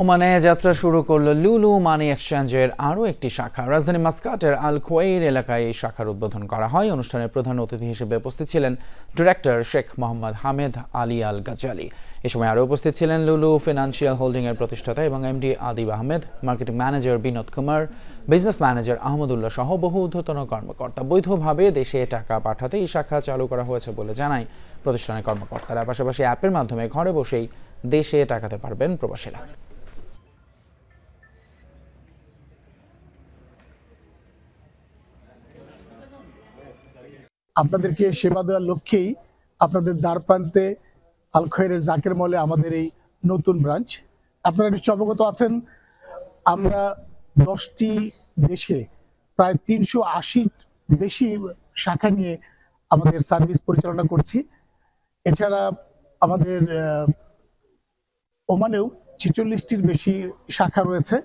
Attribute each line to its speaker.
Speaker 1: ওমানে যাত্রা শুরু করলো লুলু মানি এক্সচেঞ্জের আরও একটি শাখা। রাজধানী মাস্কাটের আল খোয়াইর এলাকায় এই শাখার উদ্বোধন করা হয়। অনুষ্ঠানে প্রধান অতিথি হিসেবে উপস্থিত ছিলেন ডিরেক্টর শেখ মোহাম্মদ হামেদ আলী আল গাজালি। এ সময় আরও উপস্থিত ছিলেন লুলু ফিনান্সিয়াল হোল্ডিং এর প্রতিষ্ঠাতা এবং MD Adib Ahmed, marketing manager Binod Kumar, business manager Ahmadullah সহ বহু ঊর্ধ্বতন কর্মকর্তা। বৈধভাবে দেশে টাকা পাঠাতে এই শাখা চালু করা হয়েছে বলে জানায় প্রতিষ্ঠানের কর্মকর্তারা। পাশাপাশি অ্যাপের মাধ্যমে ঘরে বসেই দেশে টাকাতে পারবেন প্রবাসীরা।
Speaker 2: আপনাদেরকে সেবা দেওয়ার লক্ষ্যেই আপনাদের দ্বার প্রান্তে আল খয়েরের জাকের মলে আমাদের এই নতুন ব্রাঞ্চ। আপনারা নিশ্চয় অবগত আছেন, আমরা 10টি দেশে প্রায় 380 বেশি শাখা নিয়ে আমাদের সার্ভিস পরিচালনা করছি। এছাড়া আমাদের ওমানেও 46টির বেশি শাখা রয়েছে।